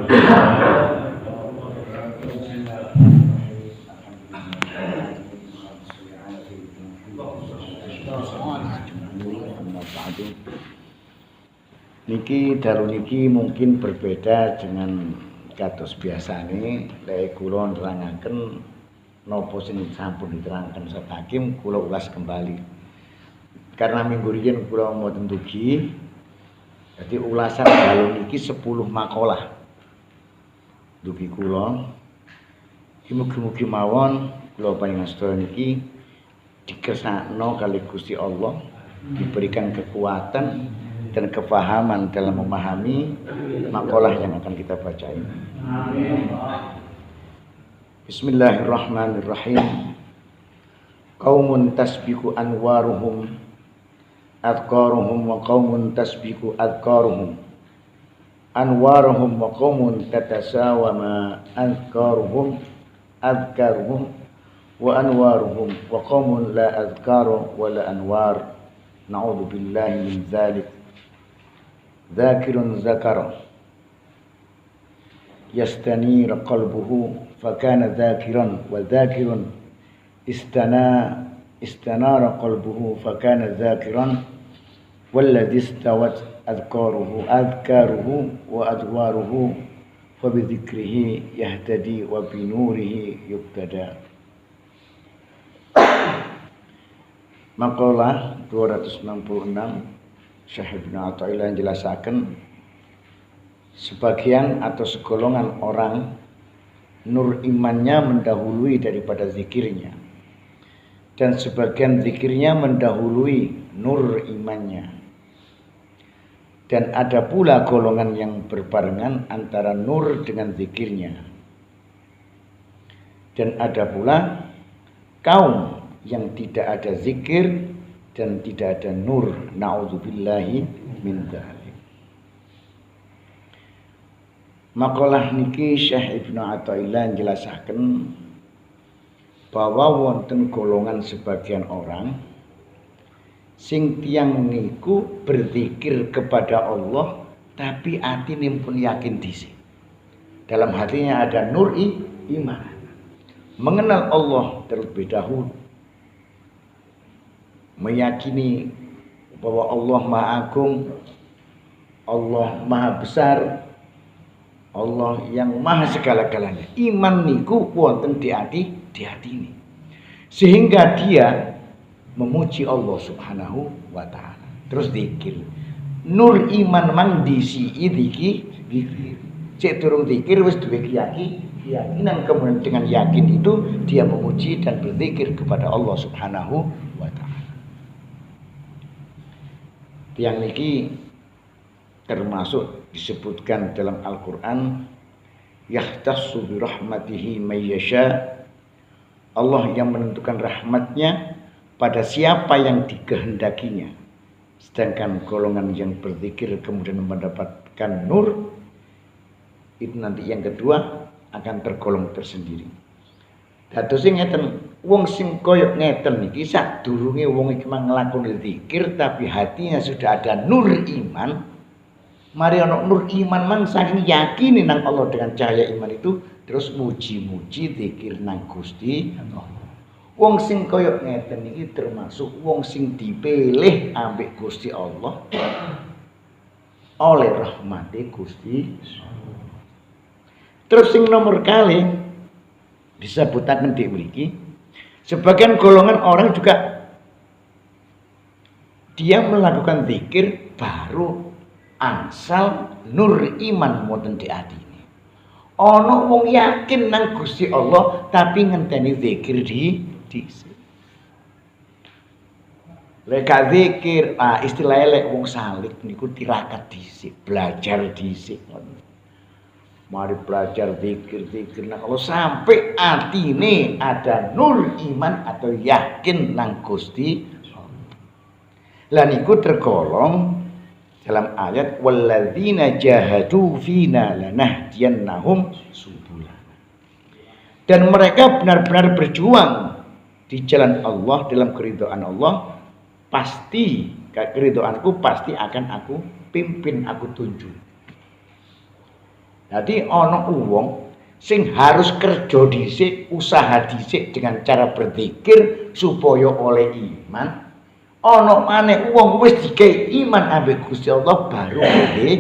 Niki dalu niki mungkin berbeda dengan kados biasane lek kula nerangaken napa sing sampun diterangkan Ustaz Hakim kula ulas kembali. Karena minggu riyen kula mboten dugi, jadi ulasan dalu niki 10 makalah. Dugi kula mugi-mugi mawon kula panjenengan sedaya niki dikersakno kali Gusti Allah, diberikan kekuatan dan kefahaman dalam memahami makalah yang akan kita baca ini. Bismillahirrahmanirrahim. Qaumun tasbiqu anwaruhum adqaruhum wa qaumun tasbiqu adqaruhum anwaruhum wa qaumun tatasawama adqaruhum adqaruhum wa anwaruhum wa qaumun la adqaru wa la anwar. Na'udzu billahi min dzalik. Dzakirun zakara yastanir qalbuhu fakana dzakiran wa dzakirun istanara qalbuhu fakana dzakiran walladzi istawat adkaruhu wa adwaruhu fa bidzikrihi yahtadi wa binurihi yuqtada. Makalah 266 Syekh Ibnu Athaillah menjelaskan sebagian atau segolongan orang nur imannya mendahului daripada zikirnya, dan sebagian zikirnya mendahului nur imannya, dan ada pula golongan yang berbarengan antara nur dengan zikirnya, dan ada pula kaum yang tidak ada zikir dan tidak ada nur. Na'udzubillahi min dzalik. Makalah niki Syekh Ibnu Athaillah menjelaskan bahwa wonten golongan sebagian orang sing tiyang niku berzikir kepada Allah tapi atine pun yakin dhisik. Dalam hatinya ada nur iman. Mengenal Allah terlebih dahulu, meyakini bahwa Allah Maha Agung, Allah Maha Besar, Allah yang Maha segala-galanya. Iman niku wonten di hati ini. Sehingga dia memuji Allah Subhanahu wa taala. Terus zikir. Nur iman mang disi zikir. Cek durung zikir wis duwe keyakinan, kemudian dengan yakin itu dia memuji dan berzikir kepada Allah Subhanahu wa taala. Yang niki termasuk disebutkan dalam Al-Quran, yahtassu bi rahmatihi may yasha. Allah yang menentukan rahmatnya pada siapa yang dikehendakinya. Sedangkan golongan yang berzikir kemudian mendapatkan nur, itu nanti yang kedua akan tergolong tersendiri. Dados sing ngeten, wong sing koyok ngeten niki sadurunge wong iki nglakoni zikir tapi hatinya sudah ada nur iman. Mari ana nur iman mang saking yakine nang Allah dengan cahaya iman itu terus muji-muji zikir nang Gusti Allah. Wong sing koyok ngeten niki termasuk wong sing dipilih ambek Gusti Allah oleh rahmate Gusti. Terus sing nomor kali disebutaken di mriki, sebagian golongan orang juga dia melakukan zikir baru angsal nur iman wonten di atine. Ana wong yakin nang Gusti Allah tapi ngenteni zikir dhisik. Lek zikir, istilah lek wong salik niku tirakat dhisik, belajar dhisik. Mari belajar zikir nah kalau sampai atine ada nur iman atau yakin nang Gusti. Lah niku tergolong dalam ayat walladzina jahadu fina lanahdiyannahum subulana. Dan mereka benar-benar berjuang di jalan Allah dalam keridhaan Allah, pasti keridhaanku pasti akan aku pimpin, aku tunjuk. Jadi ana wong sing harus kerja dhisik, usaha dhisik dengan cara berzikir supaya oleh iman. Ana maneh wong wis dikei iman ambek Gusti Allah baru boleh.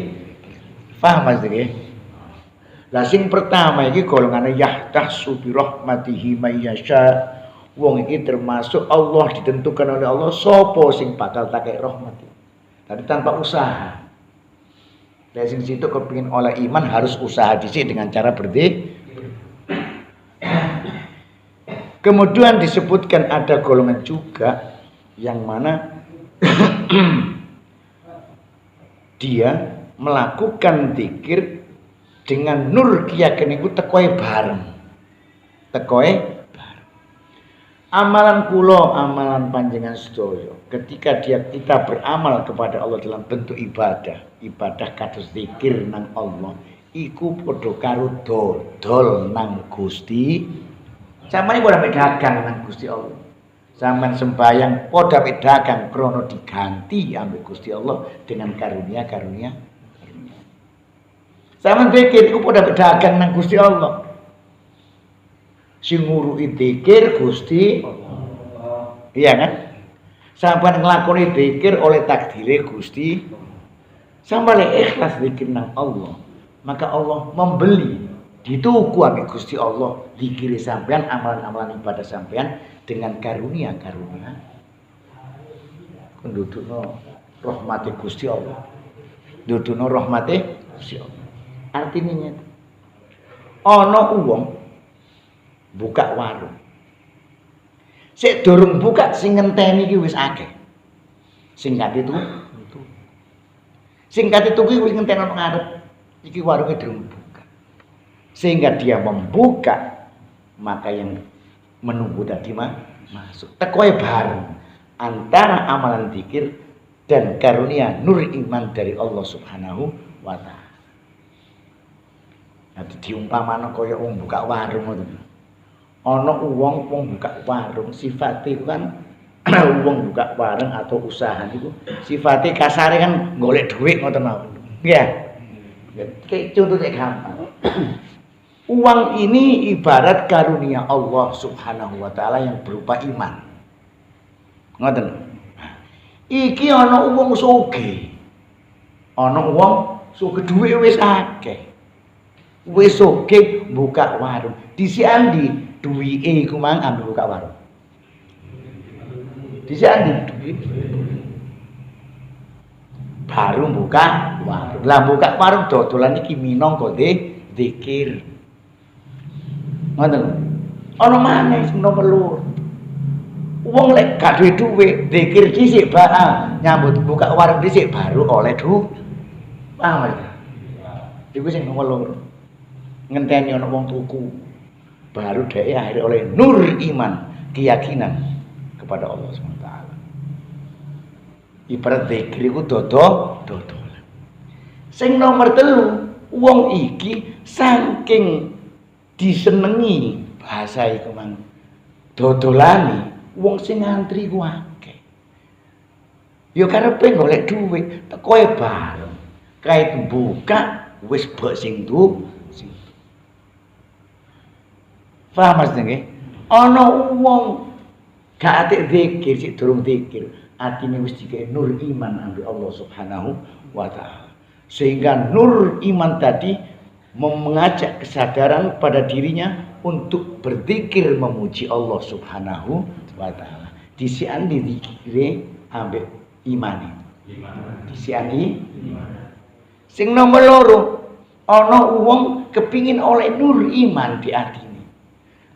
Paham Mas iki? Lah sing pertama iki golongane yahtassu bi rahmatihi may yasha. Wong iki termasuk Allah ditentukan oleh Allah sapa sing bakal takek rahmat. Tapi tanpa usaha. Dari sing situ kepingin oleh iman harus usaha dhisik dengan cara berzikir. Kemudian disebutkan ada golongan juga yang mana dia melakukan zikir dengan nur keyakinan itu tekoe bareng. Tekoe bareng. Amalan kula, amalan panjenengan sedaya, ketika kita beramal kepada Allah dalam bentuk ibadah kados zikir nang Allah, iku padha karo dodol nang Gusti. Sampeyan padha dagang nang Gusti Allah. Sampeyan sembahyang padha dagang krana diganti ambek Gusti Allah dengan karunia-karunia. Sampeyan zikir iku padha dagang nang Gusti Allah. Sing nguruki zikir Gusti Allah. Iya kan? Sampeyan nglakoni zikir oleh takdire Gusti. Sampeyan ikhlas zikir nang Allah, maka Allah membeli dituku ambek Gusti Allah zikir sampean, amalan-amalan ibadah sampean dengan karunia-karunia. Ndudukno rahmate Gusti Allah. Ndudukno rahmate Gusti Allah. Artinya nyata. Ana wong buka warung. Sik durung buka sing ngenteni iki wis akeh. Sing kate itu. Sing kate tuku wis ngenteni nang ngarep. Iki warunge durung buka. Sehingga dia membuka, maka yang menunggu tadi masuk. Tekoe bareng antara amalan zikir dan karunia nur iman dari Allah Subhanahu wa taala. Nanti diumpamane kaya wong buka warung ngoten. Ana wong buka warung sifate kan wong buka warung atau usaha niku sifate kasare kan golek dhuwit ngoten mawon. Nggih. Kayak contohnya gampang. Uang ini ibarat karunia Allah Subhanahu wa taala yang berupa iman. Ngoten. Iki ana wong sugih. Ana wong sugih dhuwit wis akeh. Wis sugih buka warung. Dhisik andi duwike iku mang ambil buka warung. Dhisik andi duwike. Baru buka warung. Lah buka warung dodolan iki minangka zikir. Ngoten. Ana maneh sing nomor loro. Wong lek gak duwe dhuwit, zikir dhisik bae, nyambut buka warung dhisik baru oleh dhuwit. Paham ya? Iku sing nomor loro. Ngenteni ana wong tuku. Baru dhek akhirnya oleh nur iman, keyakinan kepada Allah SWT. Ibarat zikir iku dodolan. Sing nomor 3, wong iki saking disenengi bahasa iku mang dodolane wong sing ngantri ku akeh. Ya karepe golek dhuwit, tekoe bareng. Kait buka wis bek sing tu. Paham Mas nggih? Ana wong gak atik zikir, sik durung zikir, atine wis dikek nur iman ambek Allah Subhanahu wa taala. Sehingga nur iman tadi mengajak kesadaran pada dirinya untuk berzikir memuji Allah Subhanahu wa taala. Disian dizikire ambek imane. Disiani iman. Sing nomor loro, ana wong kepingin oleh nur iman di atine.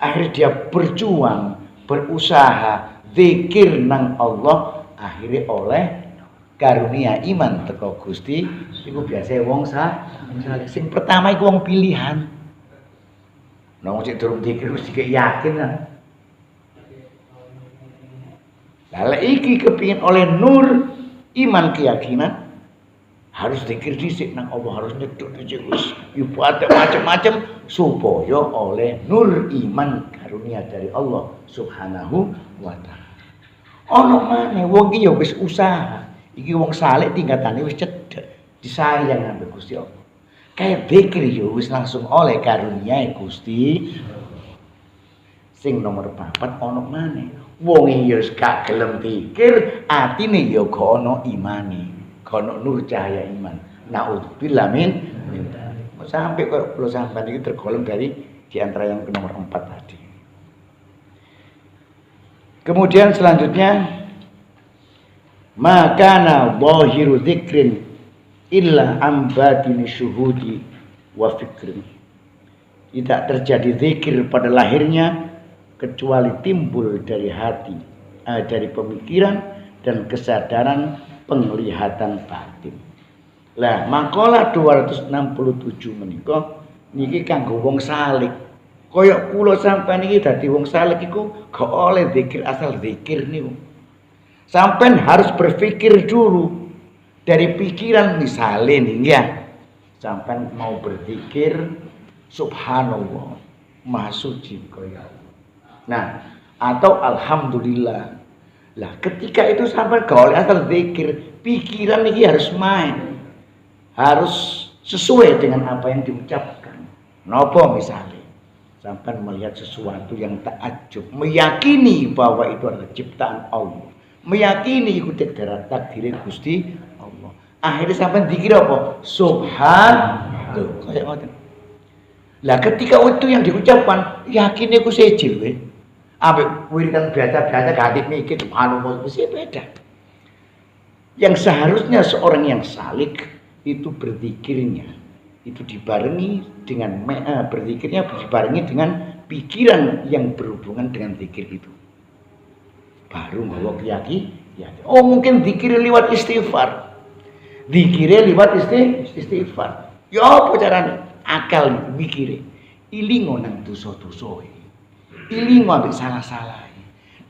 Akhirnya dia berjuang, berusaha, zikir nang Allah, akhirnya oleh karunia iman teko Gusti. Iku biasa wong sing pertama iku wong pilihan. Nang sing durung zikir wis dikek yakin lah. Lah iki kepingin oleh nur iman keyakinan harus zikir dhisik nang Allah, harus nyeduk dhisik wis ibadah macam-macam supaya oleh nur iman karunia dari Allah Subhanahu wa taala. Ana maneh wong iki ya wis usaha. Iki wong saleh tingkatane wis cedhek, disayang ambek Gusti Allah. Kayak zikir yo wis langsung oleh karunia Gusti. Sing nomor 4 ana maneh. Wong ya gak gelem zikir, atine ya gak ana imane, gak ana nur cahaya iman. Naudzubillah min sampai kok kula sampean iki tergolong dari di antara yang nomor 4 tadi. Kemudian selanjutnya makana zahiru dzikrin illa am batini syuhudi wa fikrin. Tidak terjadi zikir pada lahirnya kecuali timbul dari hati, dari pemikiran dan kesadaran penglihatan batin. Lah, makalah 267 menika niki kanggo wong salik. Kaya kula sampean iki dadi wong salik iku gak oleh zikir asal zikir niku. Sampean harus berpikir dulu dari pikiran misalnya nih ya. Sampean mau berzikir subhanallah, maha suci kaya Allah. Nah, atau alhamdulillah. Lah, ketika itu sampean gak oleh asal zikir, pikiran ini harus main. Harus sesuai dengan apa yang diucapkan. Napa misalnya sampai melihat sesuatu yang takjub, meyakini bahwa itu adalah ciptaan Allah, meyakini itu takdir Gusti Allah. Akhirnya sampai dikira apa? Subhanallah. Kayak ngoten. Lah ketika itu yang diucapkan, yakin iku sejil we. Ambek wiridan biasa-biasa gak mikir subhanallah mesti beda. Yang seharusnya seorang yang salik itu berzikirnya itu dibarengi dengan berzikirnya dibarengi dengan pikiran yang berhubungan dengan zikir itu, baru bawa keyakinan. Oh mungkin zikir lewat istighfar, zikir lewat istighfar. Ya apa caranya? Akal mikire ilingo nang dosa-dosa, ilingo ambek salah-salah,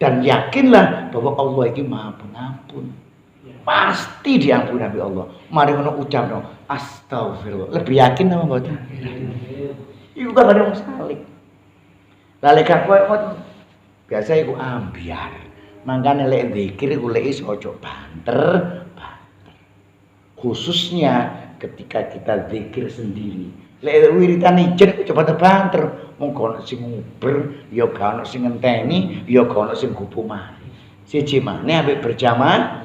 dan yakinlah bahwa Allah itu Maha Pengampun. Pasti diampuni oleh Allah. Mari ngono ucapno astagfirullah. Lebih yakin apa mboten? Iku kan ada wong salik. Lah lek koyo biasa iku ambiar. Mangkane lek zikir iku lek iso aja banter. Khususnya ketika kita zikir sendiri. Lek wiridan ijen coba banter. Monggo ana sing nguber, ya gak ana sing ngenteni, ya gak ana sing gupu mari. Siji maneh ambek berjamaah.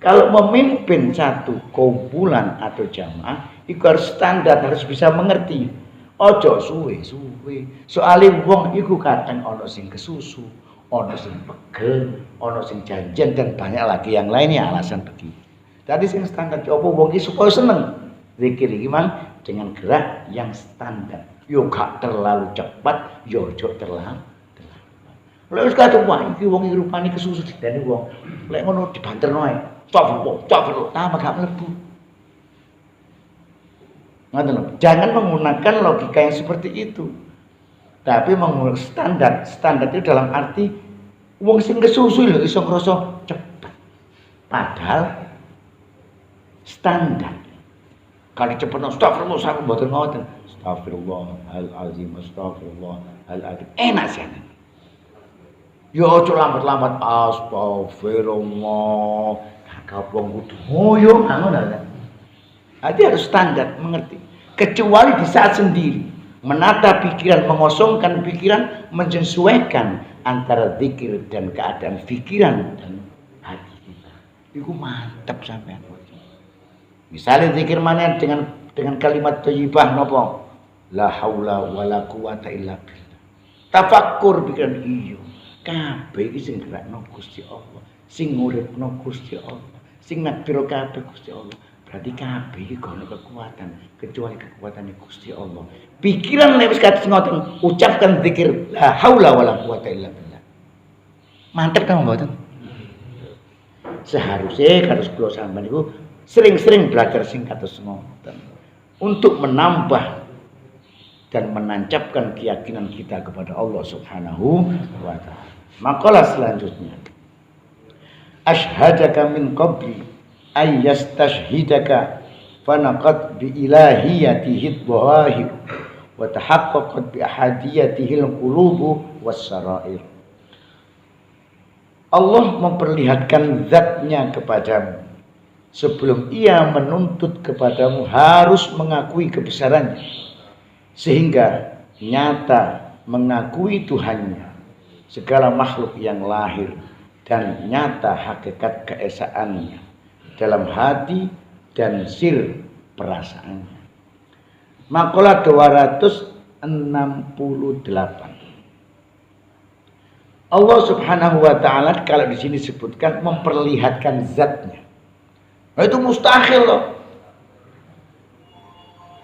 Kalau memimpin satu kumpulan atau jamaah, itu harus standar, harus bisa mengerti. Ojo suwe-suwe. Soalnya wong iku kadang ono sing kesusu, ono sing pegel, ono sing janjian dan banyak lagi yang lainnya alasan begitu. Tadi sing standar coba wong iki supaya seneng. Zikir iki mang dengan gerak yang standar. Yo gak terlalu cepat, yo ojo terlalu. Lek wis kadung wae iki wong iki rupane kesusu didene wong. Lek ngono dibanterno ae. Astagfirullah, tambah gak mlebu. Ngoten. Jangan menggunakan logika yang seperti itu. Tapi menggunakan standar itu dalam arti wong sing kesusu lho iso ngrasa cepet. Padahal standar. Kalau cepet astagfirullah sak mboten ngoten. Astagfirullahalazim, astagfirullahalazim. Enak sih. Ya aja lambat-lambat astagfirullah. Kakak wong kudu ngoyo ngono ta. Jadi harus standar mengerti. Kecuali di saat sendiri menata pikiran, mengosongkan pikiran, menyesuaikan antara zikir dan keadaan pikiran dan hati kita. Iku mantap sampean. Misalnya zikir mana dengan kalimat thayyibah napa? La haula wala quwata illa billah. Tafakkur pikiran iyo. Kabeh iki sing gerakno Gusti Allah, sing nguripno Gusti Allah, sing nakbiro kabeh Gusti Allah. Berarti kabeh iki gak ono kekuatan kecuali kekuatane Gusti Allah. Pikiran nek wis kados ngoten, ucapkan zikir la haula wala quwata illa billah. Mantep ta mboten? Seharusnya kados kula sampeyan niku sering-sering belajar sing kados ngoten untuk menambah dan menancapkan keyakinan kita kepada Allah Subhanahu wa taala. Makalah selanjutnya, ashhadaka min qabli ay yastashhidaka fanaqat bi ilahiyatihi dhahir wa tahaqqaqat bi ahadiyatihi al-qulub was-sarair. Allah memperlihatkan zatnya kepadamu sebelum ia menuntut kepadamu harus mengakui kebesarannya, sehingga nyata mengakui Tuhannya, segala makhluk yang lahir, dan nyata hakikat keesaannya dalam hati dan sir perasaannya. Makalah 268. Allah Subhanahu wa taala kalau di sini disebutkan memperlihatkan zatnya. Nah, itu mustahil loh.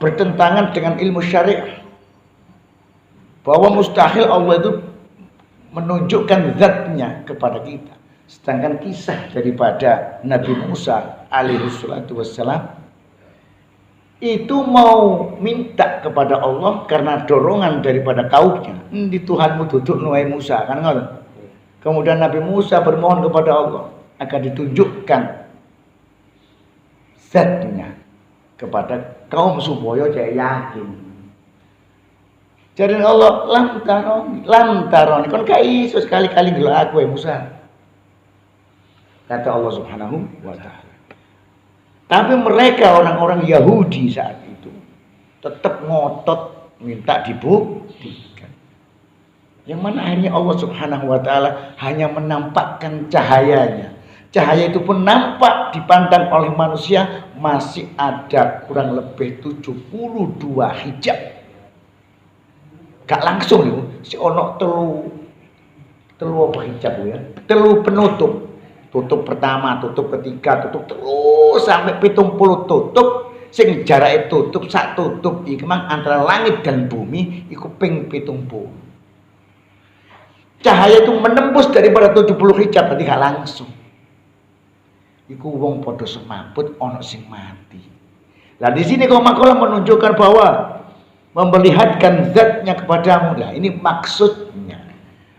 Bertentangan dengan ilmu syariah. Bahwa mustahil Allah itu menunjukkan zatnya kepada kita. Sedangkan kisah daripada Nabi Musa alaihi salatu wassalam itu mau minta kepada Allah karena dorongan daripada kaumnya. Di Tuhanmu duduk nuai Musa kan ngoten. Kemudian Nabi Musa bermohon kepada Allah agar ditunjukkan zatnya kepada kaum supaya dia yakin. Jadi Allah lantaron kon gak iso sekali-kali ndelok aku Musa. Kata Allah Subhanahu wa taala. Tapi mereka orang-orang Yahudi saat itu tetap ngotot minta dibuktikan. Yang mana akhirnya Allah Subhanahu wa taala hanya menampakkan cahayanya. Cahaya itu pun nampak dipandang oleh manusia masih ada kurang lebih 72 hijab. Gak langsung itu si ono telu apa hijab ya? Telu penutup. Tutup pertama, tutup ketiga, tutup terus sampai 70 tutup. Sing jarake tutup sak tutup iki mang antara langit dan bumi iku ping 70. Cahaya itu menembus daripada 70 hijab berarti gak langsung. Iku wong padha semaput ana sing mati. Lah di sini kau makalah menunjukkan bahwa memperlihatkan zatnya kepadamu. Lah ini maksudnya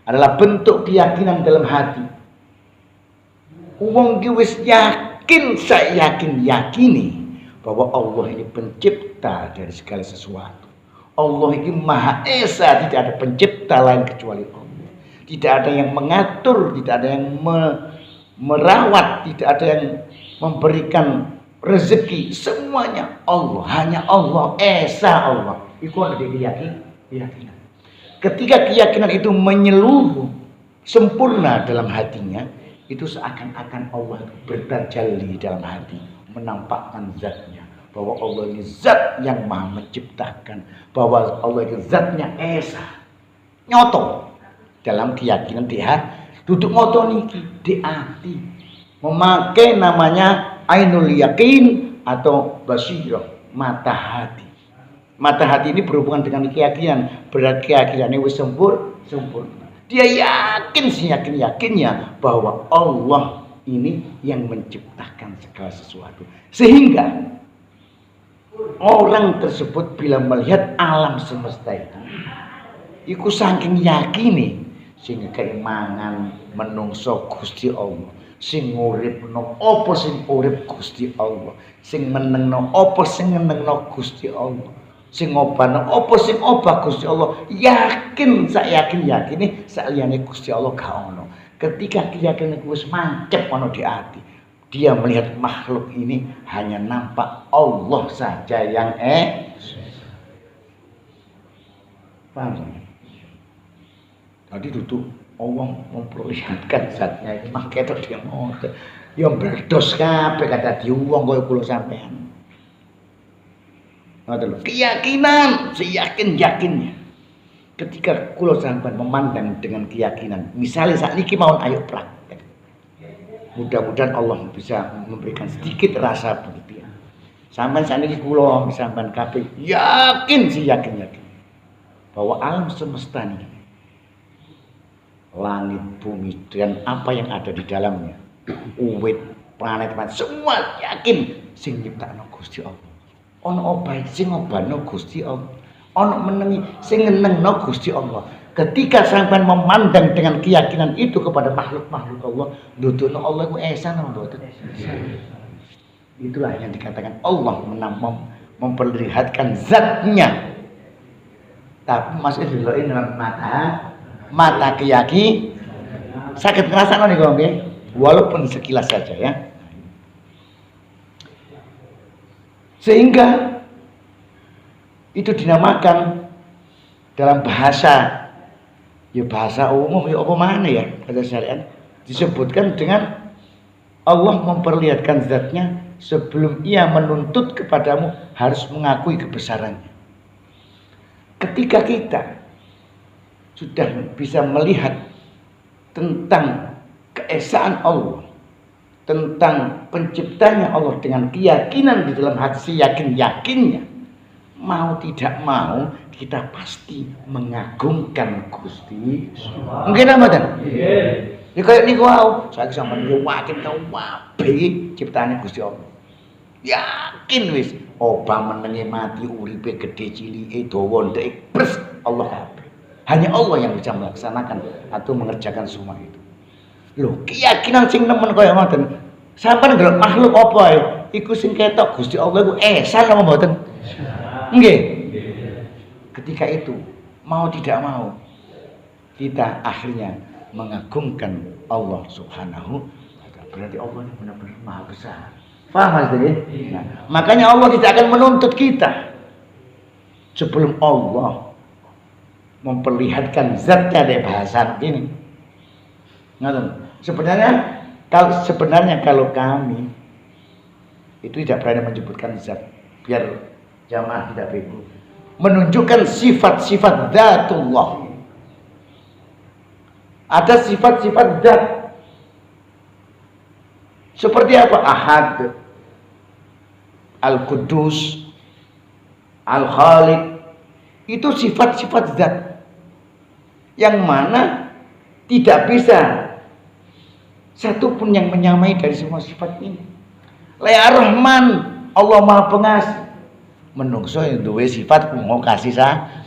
adalah bentuk keyakinan dalam hati. Wong ki wis yakin, saya yakini bahwa Allah ini pencipta dari segala sesuatu. Allah ini Maha Esa, tidak ada pencipta lain kecuali Allah. Tidak ada yang mengatur, tidak ada yang merawat, tidak ada yang memberikan rezeki, semuanya Allah, hanya Allah, Esa Allah. Itu ada keyakinan. Ketika keyakinan itu menyeluruh sempurna dalam hatinya, itu seakan-akan Allah bertajalli dalam hati, menampakkan zatnya, bahwa Allah ini zat yang maha menciptakan, bahwa Allah itu zatnya Esa. Nyoto dalam keyakinan dia duduk ngoto niki di hati, memakai namanya ainul yakin atau basirah, mata hati. Mata hati ini berhubungan dengan keyakinan, berarti keyakinannya wis sempurna. Dia yakin, yakinnya bahwa Allah ini yang menciptakan segala sesuatu. Sehingga orang tersebut bila melihat alam semesta itu, iku saking yakini sehingga keimangan menungso Gusti Allah, sing uripno apa sing urip Gusti Allah, sing menengno apa sing menengno Gusti Allah, sing obano apa sing obah Gusti Allah. Yakin, sak yakini saliyane Gusti Allah gak ono. Ketika keyakinan wis mancep ono di hati, dia melihat makhluk ini hanya nampak Allah saja yang paham? Tadi duduk Allah memperlihatkan zatnya ini makanya dia ngotot. Ya berdos kabeh kata di wong kaya kula sampean. Ngoten lho, keyakinan, seyakin-yakinnya. Ketika kula sampean memandang dengan keyakinan, misalnya saat niki mawon ayo praktek. Mudah-mudahan Allah bisa memberikan sedikit rasa begitu ya. Sampean saat niki kula sampean kabeh yakin yakin bahwa alam semesta ini, langit, bumi, dan apa yang ada di dalamnya, uwit, planet, semua yakin sing nyiptakno Gusti Allah. Ono obahe sing obano Gusti Allah. Ono menengi sing ngenengno Gusti Allah. Ketika sampean memandang dengan keyakinan itu kepada makhluk-makhluk Allah, ndudukno Allah ku esa napa mboten? Itulah yang dikatakan Allah memperlihatkan zatnya. Tapi masih diloki dalam mata keyakinan. Sakit ngrasakno niku nggih, walaupun sekilas saja ya. Sehingga itu dinamakan dalam bahasa, ya bahasa umum, ya apa mana ya, bahasa syariat, disebutkan dengan Allah memperlihatkan zatnya sebelum ia menuntut kepadamu harus mengakui kebesarannya. Ketika kita sudah bisa melihat tentang keesaan Allah, tentang penciptanya Allah dengan keyakinan di dalam hati, yakin-yakinnya, mau tidak mau kita pasti mengagungkan Gusti. Mungkin apa dan? Ya kayak niku wae, saiki sampean yo yakin tau wae ciptaane Gusti Allah. Yakin wis, obah menenge mati uripe gedhe cilike dawa ndek pres Allah kabeh. Hanya Allah yang bisa melaksanakan atau mengerjakan semua itu. Loh, keyakinan sing nemen kaya ngoten. Sampeyan ndelok makhluk apa ae, iku sing ketok Gusti Allah iku esan apa mboten? Nggih. Ketika itu mau tidak mau kita akhirnya mengagungkan Allah Subhanahu wa taala. Berarti Allah ini benar-benar Maha Besar. Paham maksudnya? Nah, makanya Allah tidak akan menuntut kita sebelum Allah memperlihatkan zatnya dari bahasa ini. Sebenarnya kalau kami itu tidak berani menyebutkan zat, biar jamaah tidak bingung. Menunjukkan sifat-sifat dzatullah. Ada sifat-sifat zat. Seperti apa? Ahad, Al-Quddus, Al-Khaliq. Itu sifat-sifat zat yang mana tidak bisa satu pun yang menyamai dari semua sifat ini. Ar-Rahman, Allah Maha Pengasih. Menungso yang duwe sifat mau kasih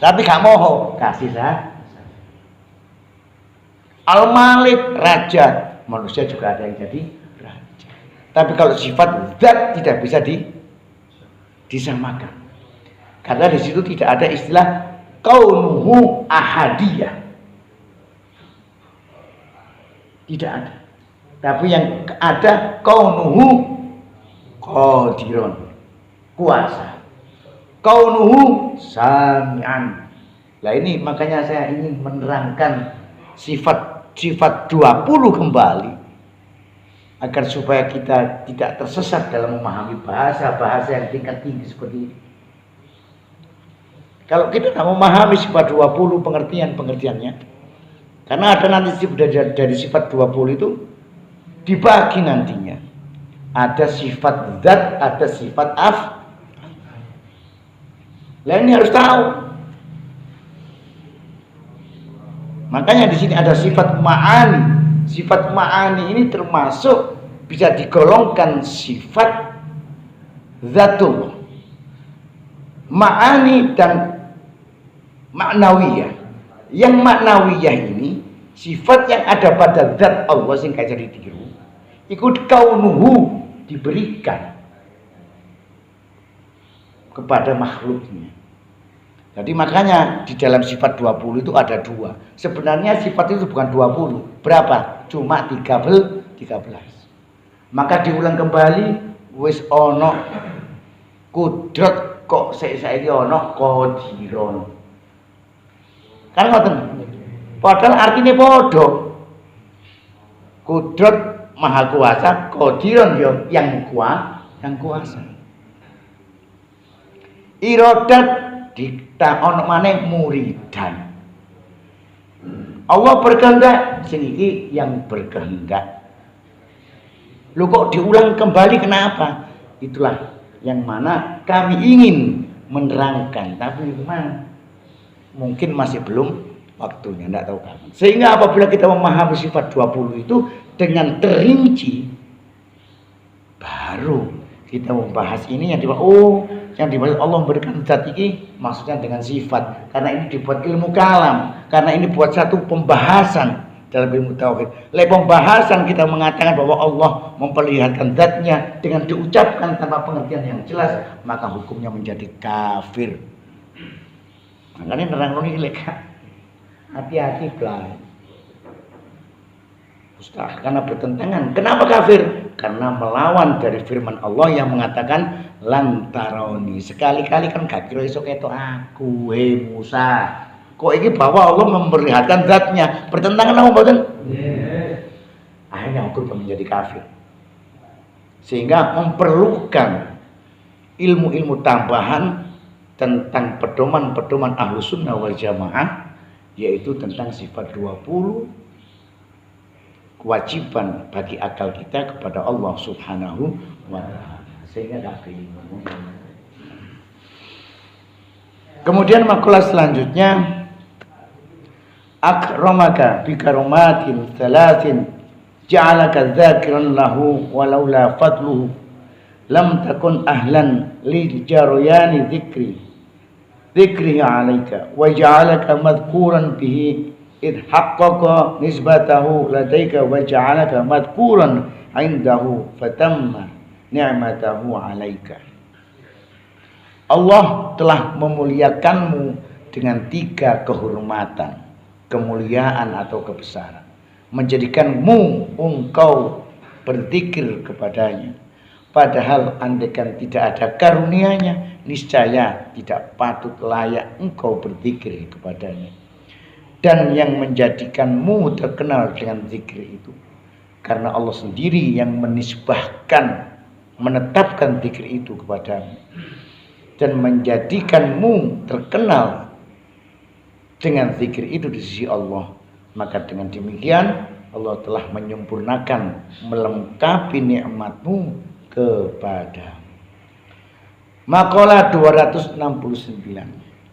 tapi gak mau kasih Al-Malik, raja. Manusia juga ada yang jadi raja. Tapi kalau sifat zat tidak bisa disamakan. Karena di situ tidak ada istilah kaunuhu ahadiyah. Tidak ada. Tapi yang ada kaunuhu qadirun, kuasa. Kaunuhu sami'an. Nah ini makanya saya ingin menerangkan sifat 20 kembali agar supaya kita tidak tersesat dalam memahami bahasa-bahasa yang tingkat tinggi seperti ini. Kalau kita tidak memahami sifat 20 pengertiannya, karena ada nanti dari sifat 20 itu dibagi nantinya. Ada sifat zat, ada sifat Lah ini harus tahu. Makanya di sini ada sifat ma'ani. Sifat ma'ani ini termasuk bisa digolongkan sifat zatullah. Ma'ani dan maknawiyah. Yang maknawiyah ini sifat yang ada pada zat Allah sing kayak jadi tiru. Ikut kaunuhu diberikan kepada makhluknya. Jadi makanya di dalam sifat 20 itu ada dua. Sebenarnya sifat itu bukan 20. Berapa? Cuma 13. Maka diulang kembali, wis ono kudrat kok saiki ono qadiron. Kan ngoten. Padahal artinya padha. Kudrat maha kuasa, qadiron yo yang kuasa. Iradat dikta ono maneh muridan. Allah berkehendak, sing iki yang berkehendak. Lu kok diulang kembali kenapa? Itulah yang mana kami ingin menerangkan, tapi memang mungkin masih belum waktunya, enggak tahu kapan. Sehingga apabila kita memahami sifat 20 itu dengan terinci, baru kita membahas ini yang yang dibahas Allah memberikan zat ini maksudnya dengan sifat, karena ini dibuat ilmu kalam, karena ini buat satu pembahasan dalam ilmu tauhid. Lewat pembahasan kita mengatakan bahwa Allah memperlihatkan zatnya dengan diucapkan tanpa pengertian yang jelas, maka hukumnya menjadi kafir. Makanya nerang ini leka hati-hati belai Ustaz, karena bertentangan. Kenapa kafir? karena melawan dari firman Allah yang mengatakan lan taroni. Sekali-kali kan gak kira iso ketok aku, Musa. Kok ini bahwa Allah memperlihatkan zatnya bertentangan apa mboten? Akhirnya hukum menjadi kafir. Sehingga memerlukan ilmu-ilmu tambahan tentang pedoman-pedoman ahlu sunnah wal jamaah, yaitu tentang sifat 20, kewajiban bagi akal kita kepada Allah subhanahu wa ta'ala. Sehingga tak bingung. Kemudian makalah selanjutnya, akramaka bi karomatin thalathin ja'alaka dzakiran lahu walaula fadluhu lam takun ahlan li jarayani dzikrihi 'alaika wa ja'alaka madhkuran bihi id haqqaqa nisbatahu ladaika wa ja'alaka madhkuran 'indahu fatamma ni'matahu 'alaika. Allah telah memuliakanmu dengan 3 kehormatan, kemuliaan atau kebesaran, menjadikanmu engkau berzikir kepadanya. Padahal andaikan tidak ada karunia-Nya, niscaya tidak patut layak engkau berzikir kepadanya. Dan yang menjadikanmu terkenal dengan zikir itu karena Allah sendiri yang menisbahkan, menetapkan zikir itu kepadamu dan menjadikanmu terkenal dengan zikir itu di sisi Allah. Maka dengan demikian Allah telah menyempurnakan, melengkapi nikmatmu kepada. Makalah 269.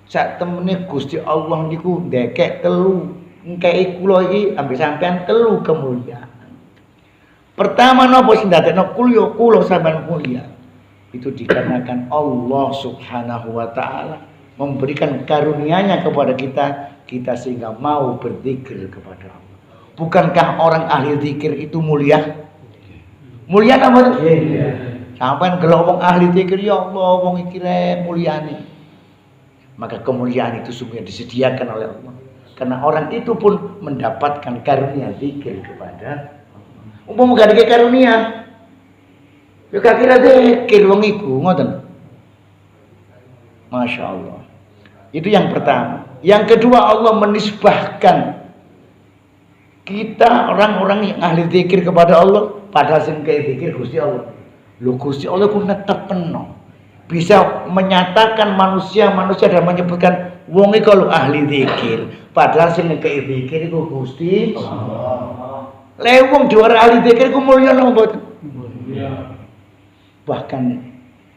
Sak temene Gusti Allah niku ndekek telu, engkei kula iki ambek sampean telu kemuliaan. Pertama napa sing ndadekno kula sampean mulia? Itu dikarenakan Allah subhanahu wa ta'ala memberikan karunia-Nya kepada kita sehingga mau berzikir kepada Allah. Bukankah orang ahli zikir itu mulia? Mulia apa? Sampai kalau wong ahli zikir, ya Allah wong iki mulyane. Maka kemuliaan itu sungguh disediakan oleh Allah. Karena orang itu pun mendapatkan karunia zikir kepada Allah. Umpama gak ada karunia, ya gak kira zikir wong iku, ngoten. Masya Allah. Itu yang pertama. Yang kedua, Allah menisbahkan kita orang-orang yang ahli zikir kepada Allah, padahal sing kaya zikir Gusti Allah. Lho Gusti Allah ku netepno. Bisa menyatakan manusia dan menyebutkan wong iki kalau ahli zikir, padahal sing kaya zikir iku Gusti Allah. Lha wong diwara ahli zikir ku mulya napa mboten? Mulya. Bahkan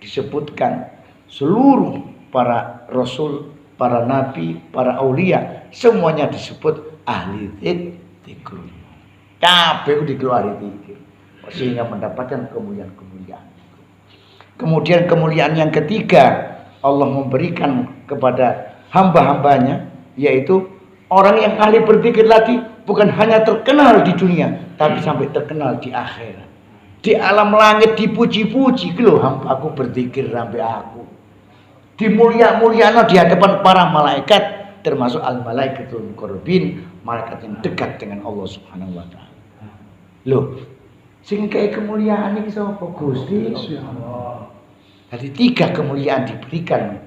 disebutkan seluruh para rasul, para nabi, para aulia, semuanya disebut ahli zikir. Kabeh digelar ahli zikir sehingga mendapatkan kemuliaan-kemuliaan. Kemudian kemuliaan yang ketiga, Allah memberikan kepada hamba-hambanya, yaitu orang yang ahli berzikir lagi bukan hanya terkenal di dunia, tapi sampai terkenal di akhirat. Di alam langit dipuji-puji, lho hambaku berzikir sampai aku. Dimulia-muliano di hadapan para malaikat, termasuk al-malaikatul muqarrabin, malaikat yang dekat dengan Allah Subhanahu wa taala. Loh, sing kaya kemuliaan iki sapa? Gusti Allah. Jadi 3 kemuliaan diberikan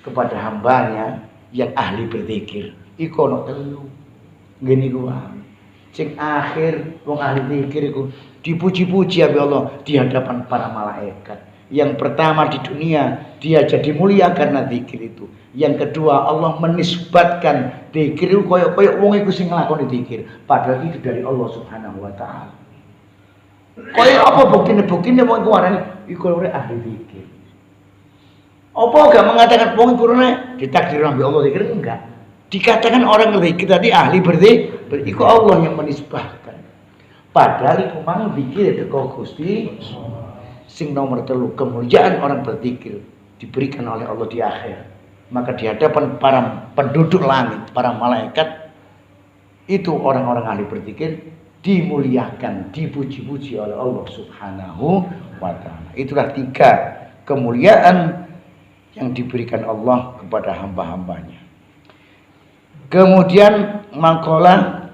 kepada hambanya yang ahli berzikir. Iku ono 3. Ngene iku wae. Sing akhir wong ahli zikir iku dipuji-puji oleh Allah di hadapan para malaikat. Yang pertama di dunia dia jadi mulia karena zikir itu. Yang kedua Allah menisbatkan zikir koyok-koyok wong iku sing nglakoni zikir, padahal itu dari Allah Subhanahu wa taala. Koyok apa buktine wong iku arane iku ora ahli zikir. Apa gak mengatakan wong iku ora ditakdir oleh Allah zikir, enggak. Dikatakan orang zikir tadi ahli berzikir, iku Allah yang menisbahkan. Padahal iku mang zikir teko Gusti. Sing nomor 3, kemuliaan orang berzikir diberikan oleh Allah di akhir. Maka di hadapan para penduduk langit, para malaikat, itu orang-orang ahli berzikir dimuliakan, dipuji-puji oleh Allah Subhanahu wa ta'ala. Itulah 3 kemuliaan yang diberikan Allah kepada hamba-hambanya. Kemudian makalah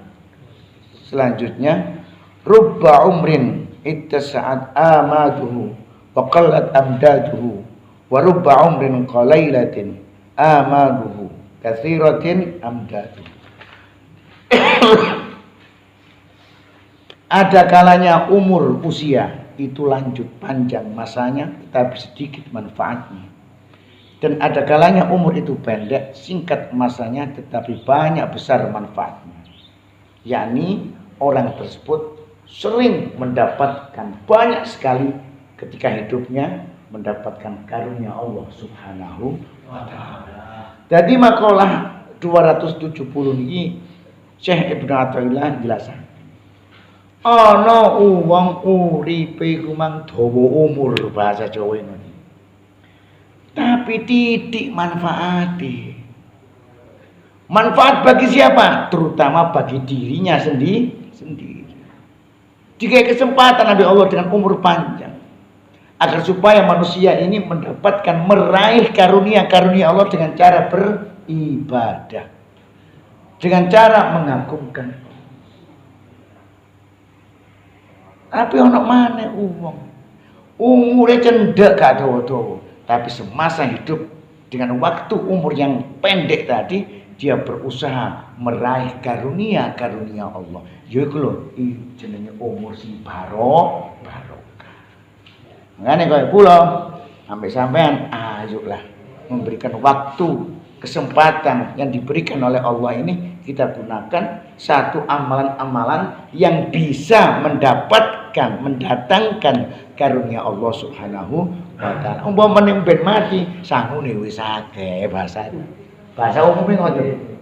selanjutnya, rubba umrin ittasa'at amaduhu wa qallat amdaduhu wa rubba umrin qalailatin amaduhu katsiratin amdaduhu. Ada kalanya umur usia itu lanjut panjang masanya tetapi sedikit manfaatnya. Dan ada kalanya umur itu pendek, singkat masanya tetapi banyak besar manfaatnya. Yakni orang tersebut sering mendapatkan banyak sekali ketika hidupnya mendapatkan karunia Allah Subhanahu wa taala. Jadi makalah 270 ini Syekh Ibnu Athaillah jelasan. Ana wong uripe kumang dawa umur bahasa Jawa ini. Tapi titik manfaati. Manfaat bagi siapa? Terutama bagi dirinya sendiri. Jika kesempatan Nabi Allah dengan umur panjang agar supaya manusia ini mendapatkan meraih karunia-karunia Allah dengan cara beribadah. Dengan cara mengagungkan. Tapi ono maneh wong umure cendek gak dawa-dawa, tapi semasa hidup dengan waktu umur yang pendek tadi dia berusaha meraih karunia-karunia Allah. Ya iku lho jenenge umur sing barokah. Makane koyo kula sampai sampean ayolah memberikan waktu kesempatan yang diberikan oleh Allah ini kita gunakan satu amalan-amalan yang bisa mendatangkan karunia Allah Subhanahu wa taala. Umpama ben mati sangune wis akeh bahasa umumnya ngoten.